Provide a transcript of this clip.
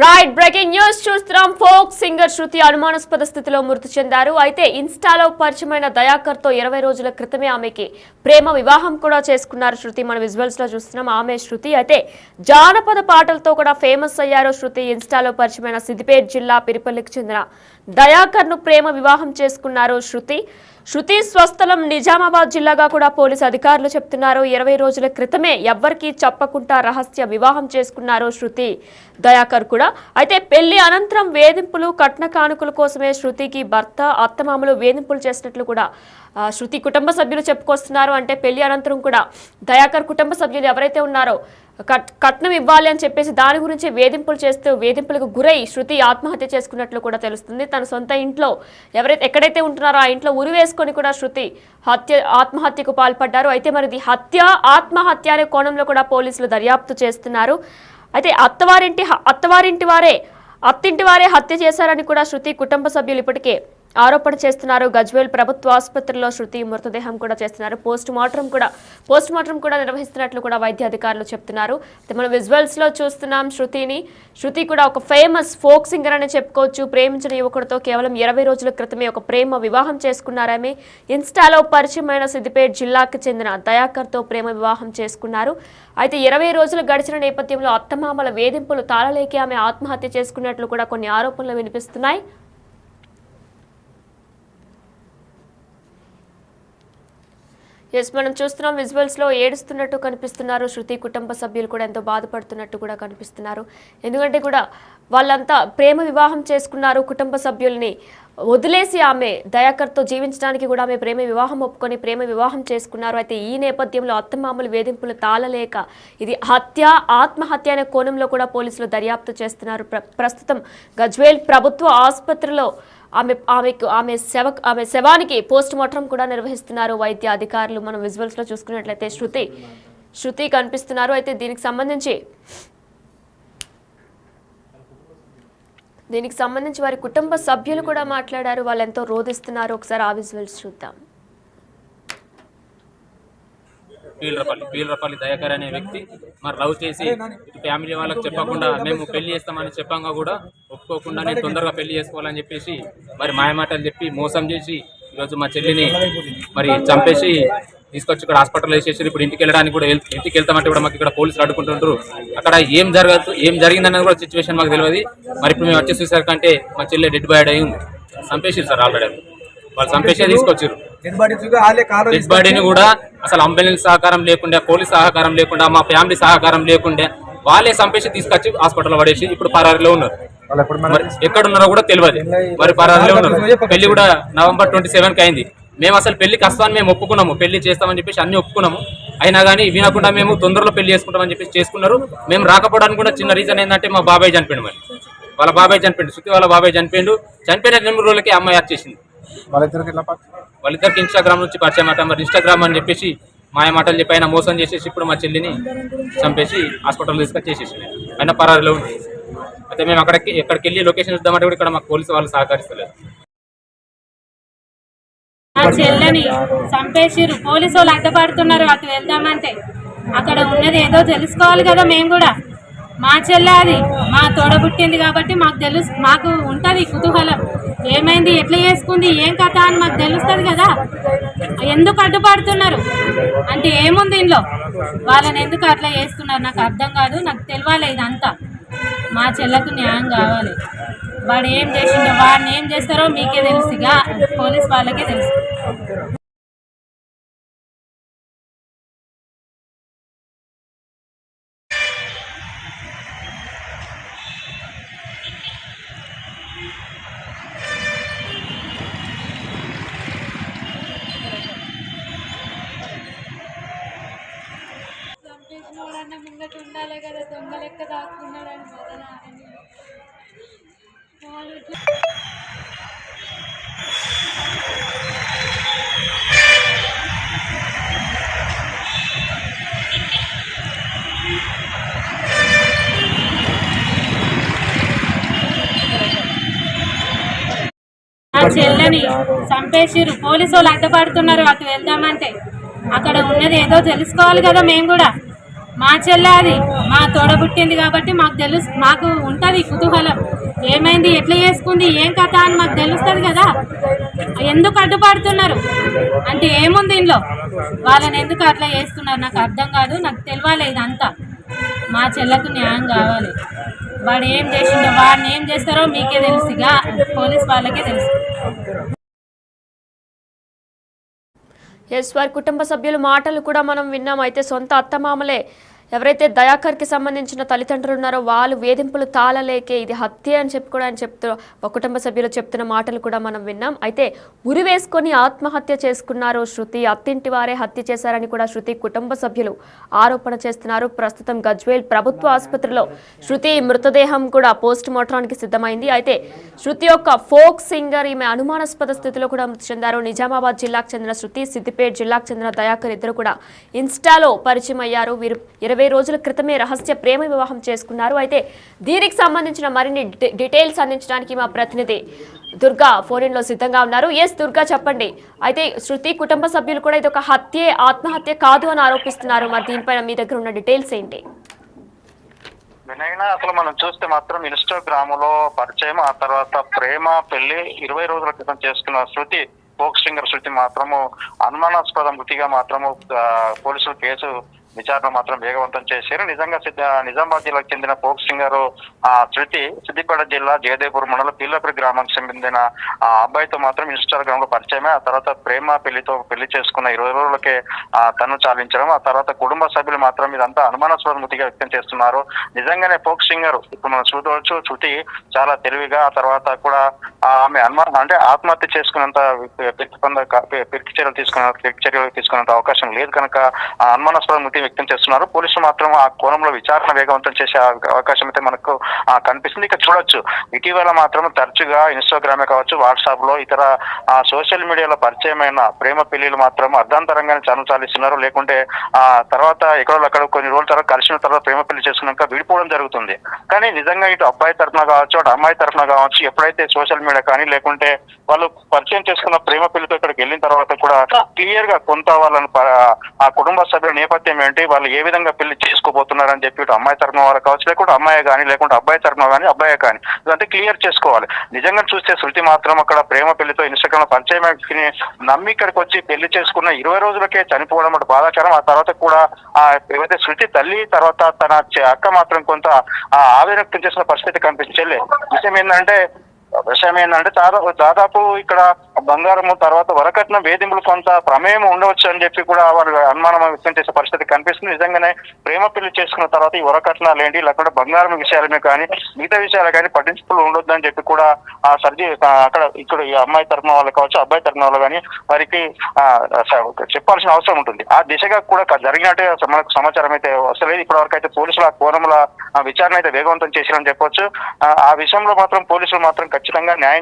Right breaking news చూస్తున్నాం. Folk singer శృతి అనుమానాస్పద స్థితిలో మృతి చెందారు. అయితే ఇన్స్టాలో పరిచయమైన దయాకర్ తో 20 రోజుల క్రితమే ఆమెకి ప్రేమ వివాహం కూడా చేసుకున్నారు శృతి. మన విజువల్స్ లో చూస్తున్నాం ఆమె శృతి. అయితే జానపద పాటలతో కూడా ఫేమస్ అయ్యారు శృతి. ఇన్స్టాలో పరిచయమైన సిద్దిపేట జిల్లా పిరిపల్లికి చెందిన దయాకర్ ను ప్రేమ వివాహం చేసుకున్నారు శృతి స్వస్థలం నిజామాబాద్ జిల్లాగా కూడా పోలీసు అధికారులు చెప్తున్నారు. 20 రోజుల క్రితమే ఎవ్వరికీ చెప్పకుండా రహస్య వివాహం చేసుకున్నారు శృతి దయాకర్ కూడా. అయితే పెళ్లి అనంతరం వేధింపులు కట్న కానుకల కోసమే శృతికి భర్త అత్తమామలు వేధింపులు చేసినట్లు కూడా శృతి కుటుంబ సభ్యులు చెప్పుకొస్తున్నారు. అంటే పెళ్లి అనంతరం కూడా దయాకర్ కుటుంబ సభ్యులు ఎవరైతే ఉన్నారో కట్నం ఇవ్వాలి అని చెప్పేసి దాని గురించి వేధింపులు చేస్తూ వేధింపులకు గురై శృతి ఆత్మహత్య చేసుకున్నట్లు కూడా తెలుస్తుంది. తన సొంత ఇంట్లో ఎక్కడైతే ఉంటున్నారో ఆ ఇంట్లో ఉరి వేసుకొని కూడా శృతి ఆత్మహత్యకు పాల్పడ్డారు. అయితే మరి హత్య ఆత్మహత్య అనే కోణంలో కూడా పోలీసులు దర్యాప్తు చేస్తున్నారు. అయితే అత్తింటి వారే హత్య చేశారని కూడా శృతి కుటుంబ సభ్యులు ఇప్పటికే ఆరోపణ చేస్తున్నారు. గజ్వేల్ ప్రభుత్వ ఆసుపత్రిలో శృతి మృతదేహం కూడా చేస్తున్నారు. పోస్ట్ మార్టం కూడా నిర్వహిస్తున్నట్లు కూడా వైద్య అధికారులు చెప్తున్నారు. మనం విజువల్స్ లో చూస్తున్నాం శృతి కూడా ఒక ఫేమస్ ఫోక్ సింగర్ అని చెప్పుకోవచ్చు. ప్రేమించిన యువకుడితో కేవలం 20 రోజుల క్రితమే ఒక ప్రేమ వివాహం చేసుకున్నారామె. ఇన్స్టాలో పరిచయమైన సిద్దిపేట జిల్లాకు చెందిన దయాకర్ తో ప్రేమ వివాహం చేసుకున్నారు. అయితే 20 రోజులు గడిచిన నేపథ్యంలో అత్తమామల వేధింపులు తాళలేకి ఆమె ఆత్మహత్య చేసుకున్నట్లు కూడా కొన్ని ఆరోపణలు వినిపిస్తున్నాయి. మనం చూస్తున్నాం విజువల్స్ లో ఏడుస్తున్నట్టు కనిపిస్తున్నారు. శృతి కుటుంబ సభ్యులు కూడా ఎంతో బాధపడుతున్నట్టు కూడా కనిపిస్తున్నారు. ఎందుకంటే కూడా వాళ్ళంతా ప్రేమ వివాహం చేసుకున్నారు. కుటుంబ సభ్యుల్ని వదిలేసి ఆమె దయాకర్తో జీవించడానికి కూడా ఆమె ప్రేమ వివాహం ఒప్పుకొని ప్రేమ వివాహం చేసుకున్నారు. అయితే ఈ నేపథ్యంలో అత్తమామల వేధింపులు తాళలేక ఇది ఆత్మహత్య అనే కోణంలో కూడా పోలీసులు దర్యాప్తు చేస్తున్నారు. ప్రస్తుతం గజ్వేల్ ప్రభుత్వ ఆసుపత్రిలో ఆమె శవానికి పోస్ట్ మార్టం కూడా నిర్వహిస్తున్నారు వైద్య అధికారులు. మనం విజువల్స్ లో చూసుకున్నట్లయితే శృతి కనిపిస్తున్నారు. అయితే దీనికి సంబంధించి వారి కుటుంబ సభ్యులు కూడా మాట్లాడారు. వాళ్ళు ఎంతో రోధిస్తున్నారు. ఒకసారి ఆ విజువల్స్ చూద్దాం. పీలరపల్లి దయాకర్ అనే వ్యక్తి మరి లవ్ చేసి ఫ్యామిలీ వాళ్ళకి చెప్పకుండా మేము పెళ్లి చేస్తామని చెప్పంగా కూడా ఒప్పుకోకుండా నేను తొందరగా పెళ్లి చేసుకోవాలని చెప్పేసి మరి మాయమాటలు చెప్పి మోసం చేసి ఈరోజు మా చెల్లిని మరి చంపేసి తీసుకొచ్చి ఇక్కడ హాస్పిటల్ వేసేసి ఇప్పుడు ఇంటికి వెళ్ళడానికి కూడా ఇంటికి వెళ్తామంటే కూడా మాకు ఇక్కడ పోలీసులు అడ్డుకుంటుంటారు. అక్కడ ఏం జరిగిందన్నది కూడా సిచ్యువేషన్ మాకు తెలియదు. మరి ఇప్పుడు మేము వచ్చి చూసేసరికంటే మా చెల్లి డెడ్ బాడీ అయి చంపేసారు సార్. ఆల్రెడీ వాళ్ళు చంపేసే తీసుకొచ్చారు. డెడ్ బాడీని కూడా అసలు అంబులెన్స్ సహకారం లేకుండా పోలీస్ సహకారం లేకుండా మా ఫ్యామిలీ సహకారం లేకుండా వాళ్ళే చంపేసి తీసుకొచ్చి హాస్పిటల్ పడేసి ఇప్పుడు పరారీలో ఉన్నారు. మరి ఎక్కడున్నారో కూడా తెలియదు. మరి పరారీలో ఉన్నారు. పెళ్లి కూడా November 27కి అయింది. మేము అసలు పెళ్లికి వస్తామని మేము ఒప్పుకున్నాము. పెళ్లి చేస్తామని చెప్పేసి అన్ని ఒప్పుకున్నాము. అయినా కానీ వినకుండా మేము తొందరలో పెళ్లి చేసుకుంటామని చెప్పేసి చేసుకున్నారు. మేము రాకపోవడానికి కూడా చిన్న రీజన్ ఏంటంటే మా బాబాయ్ చనిపోయిండు. మరి వాళ్ళ బాబాయ్ చనిపోయిండు. శృతి వాళ్ళ బాబాయ్ చనిపోయిండు. చనిపోయిన 2 రోజులకి అమ్మాయి వచ్చేసింది. వాళ్ళిద్దరికి ఇన్స్టాగ్రామ్ నుంచి పరిచయం అట. మరి ఇన్స్టాగ్రామ్ అని చెప్పేసి మాయమాటలు చెప్పి ఆయన మోసం చేసేసి ఇప్పుడు మా చెల్లిని చంపేసి హాస్పిటల్ తీసుకొచ్చేసేసి ఆయన పరారీలో ఉంది. అయితే మేము ఎక్కడికి వెళ్ళి లొకేషన్ ఇద్దామంటే కూడా ఇక్కడ మాకు పోలీసు వాళ్ళు సహకరిస్తలేదు. మా చెల్లని చంపేసిరు. పోలీసు వాళ్ళు అడ్డపడుతున్నారు. అటు వెళ్దామంటే అక్కడ ఉన్నది ఏదో తెలుసుకోవాలి కదా. మేము కూడా మా చెల్లె అది మా తోడబుట్టింది కాబట్టి మాకు ఉంటుంది కుతూహలం. ఏమైంది, ఎట్లా చేసుకుంది, ఏం కథ అని మాకు తెలుస్తుంది కదా. ఎందుకు అడ్డుపడుతున్నారు అంటే ఏముంది ఇంట్లో, వాళ్ళని ఎందుకు అట్లా చేస్తున్నారు నాకు అర్థం కాదు. నాకు తెలియాలి ఇదంతా. మా చెల్లకు న్యాయం కావాలి. వాడు ఏం చేసిండో వాడిని ఏం చేస్తారో మీకే తెలుసు, ఇక పోలీస్ వాళ్ళకే తెలుసు. ముంగట ఉండాలి కదా, దొంగ లెక్క దాక్కున్నాడని మా చెల్లని చంపేసిరు. పోలీసు వాళ్ళు అడ్డపడుతున్నారు. అటు వెళ్దామంటే అక్కడ ఉన్నది ఏదో తెలుసుకోవాలి కదా. మేము కూడా మా చెల్లె అది మా తోడబుట్టింది కాబట్టి మాకు ఉంటుంది కుతూహలం, ఏమైంది, ఎట్లా చేసుకుంది, ఏం కథ అని మాకు తెలుస్తుంది కదా. ఎందుకు అడ్డుపడుతున్నారు అంటే ఏముంది ఇంట్లో, వాళ్ళని ఎందుకు అట్లా చేస్తున్నారు నాకు అర్థం కాదు. నాకు తెలియాలి ఇదంతా, మా చెల్లకు న్యాయం కావాలి. వాడు ఏం చేసిండో, వాడిని ఏం చేస్తారో మీకే తెలుసుగా, పోలీస్ వాళ్ళకే తెలుసు. ఎస్, వారి కుటుంబ సభ్యుల మాటలు కూడా మనం విన్నాం. అయితే సొంత అత్తమామలే ఎవరైతే దయాకర్కి సంబంధించిన తల్లిదండ్రులు ఉన్నారో వాళ్ళు వేధింపులు తాళలేకే ఇది హత్య అని చెప్తూ ఒక కుటుంబ సభ్యులు చెప్తున్న మాటలు కూడా మనం విన్నాం. అయితే ఉరి వేసుకొని ఆత్మహత్య చేసుకున్నారు శృతి, అత్తింటి వారే హత్య చేశారని కూడా శృతి కుటుంబ సభ్యులు ఆరోపణ చేస్తున్నారు. ప్రస్తుతం గజ్వేల్ ప్రభుత్వ ఆసుపత్రిలో శృతి మృతదేహం కూడా పోస్ట్ మార్టంకి సిద్ధమైంది. అయితే శృతి యొక్క ఫోక్ సింగర్, ఈమె అనుమానాస్పద స్థితిలో కూడా మృతి చెందారు. నిజామాబాద్ జిల్లాకు చెందిన శృతి, సిద్దిపేట జిల్లాకు చెందిన దయాకర్ ఇద్దరు కూడా ఇన్స్టాలో పరిచయం అయ్యారు. వీరు 20 రోజుల క్రితమే రహస్య ప్రేమ వివాహం చేసుకున్నారు. అయితే దీనికి సంబంధించిన మరిన్ని డీటెయిల్స్ అందించడానికి మా ప్రతినిధి దుర్గా ఫోన్ లో సిద్ధంగా ఉన్నారు. ఎస్ దుర్గా, చెప్పండి. అయితే శృతి కుటుంబ సభ్యులు కూడా ఇది ఒక హత్యే, ఆత్మహత్య కాదు అని ఆరోపిస్తున్నారు. మరి దీనిపైన మీ దగ్గర ఉన్న డీటెయిల్స్ ఏంటి? వినయన, అసలు మనం చూస్తే మాత్రం ఇన్స్టాగ్రామ్ లో పరిచయం, ఆ తర్వాత ప్రేమ పెళ్లి 20 రోజుల క్రితం చేసుకున్న శృతి, ఫోక్ సింగర్ శృతి మాత్రము అనుమానాస్పద మృతిగా మాత్రము పోలీసులు కేసు విచారణ మాత్రం వేగవంతం చేశారు. నిజంగా నిజామాబాద్ జిల్లాకు చెందిన ఫోక్ సింగర్ శృతి సిద్దిపేట జిల్లా జయదేవ్పూర్ మండలం పీర్లపల్లి గ్రామానికి చెందిన అబ్బాయితో మాత్రం ఇన్స్టాగ్రామ్ లో పరిచయమే. ఆ తర్వాత ప్రేమ పెళ్లితో పెళ్లి చేసుకున్న 20 రోజులకే తను చాలించడం, ఆ తర్వాత కుటుంబ సభ్యులు మాత్రం ఇదంతా అనుమానాస్పద మృతిగా వ్యక్తం చేస్తున్నారు. నిజంగానే ఫోక్ సింగర్ ఇప్పుడు మనం చూడవచ్చు, శృతి చాలా తెలివిగా, ఆ తర్వాత కూడా ఆమె ఆత్మహత్య చేసుకున్నంత పిరికి చర్యలు తీసుకున్నంత అవకాశం లేదు కనుక అనుమానాస్పద మృతి వ్యక్తం చేస్తున్నారు. పోలీసులు మాత్రం ఆ కోణంలో విచారణ వేగవంతం చేసే అవకాశం అయితే మనకు కనిపిస్తుంది. ఇక చూడొచ్చు, ఇటీవల మాత్రం తరచుగా ఇన్స్టాగ్రామే కావచ్చు, వాట్సాప్ లో ఇతర సోషల్ మీడియాలో పరిచయమైన ప్రేమ పెళ్లిలు మాత్రం అర్ధాంతరంగానే చాలిస్తున్నారు. లేకుంటే తర్వాత ఎక్కడో అక్కడ కొన్ని రోజుల తర్వాత కలిసిన తర్వాత ప్రేమ పెళ్లి చేసుకున్నాక విడిపోవడం జరుగుతుంది. కానీ నిజంగా ఇటు అబ్బాయి తరఫున కావచ్చు, అటు అమ్మాయి తరఫున కావచ్చు, ఎప్పుడైతే సోషల్ మీడియా కానీ లేకుంటే వాళ్ళు పరిచయం చేసుకున్న ప్రేమ పెళ్లితో ఇక్కడికి వెళ్ళిన తర్వాత కూడా క్లియర్ గా కొంత వాళ్ళని ఆ కుటుంబ సభ్యుల నేపథ్యం ఏంటి, వాళ్ళు ఏ విధంగా పెళ్లి చేసుకోబోతున్నారని చెప్పి ఇటు అమ్మాయి తరఫున వారు కావచ్చు, లేకుంటే అమ్మాయి కానీ లేకుంటే అబ్బాయి తరఫున కానీ అబ్బాయి కానీ ఇదంతా క్లియర్ చేసుకోవాలి. నిజంగా చూస్తే శృతి మాత్రం అక్కడ ప్రేమ పెళ్లితో ఇన్స్టాగ్రామ్ పరిచయం నమ్మి ఇక్కడికి వచ్చి పెళ్లి చేసుకున్న 20 రోజులకే చనిపోవడం అంటే బాధాకరం. ఆ తర్వాత కూడా ఏవైతే శృతి తల్లి తర్వాత తన అక్క మాత్రం కొంత ఆవేదన వ్యక్తం చేసిన పరిస్థితి కనిపించలే. విషయం ఏంటంటే దాదాపు ఇక్కడ బంగారము తర్వాత వరకట్న వేధింపులు కొంత ప్రమేయం ఉండవచ్చు అని చెప్పి కూడా వారు అనుమానం వ్యక్తం చేసే పరిస్థితి కనిపిస్తుంది. నిజంగానే ప్రేమ పెళ్లి చేసుకున్న తర్వాత ఈ వరకట్నాలు ఏంటి, లేకుంటే బంగారం విషయాలనే కానీ మిగతా విషయాలు కానీ పట్టించుకులు ఉండొద్దు అని చెప్పి కూడా ఇక్కడ ఈ అమ్మాయి తరఫున వాళ్ళు కావచ్చు, అబ్బాయి తరఫున వాళ్ళు కానీ వారికి చెప్పాల్సిన అవసరం ఉంటుంది. ఆ దిశగా కూడా జరిగినట్టే మనకు సమాచారం అయితే వస్తలేదు. ఇప్పటి వరకు అయితే పోలీసులు ఆ కోణంలో విచారణ అయితే వేగవంతం చేశారని చెప్పొచ్చు. ఆ విషయంలో మాత్రం పోలీసులు మాత్రం ఖచ్చితంగా న్యాయం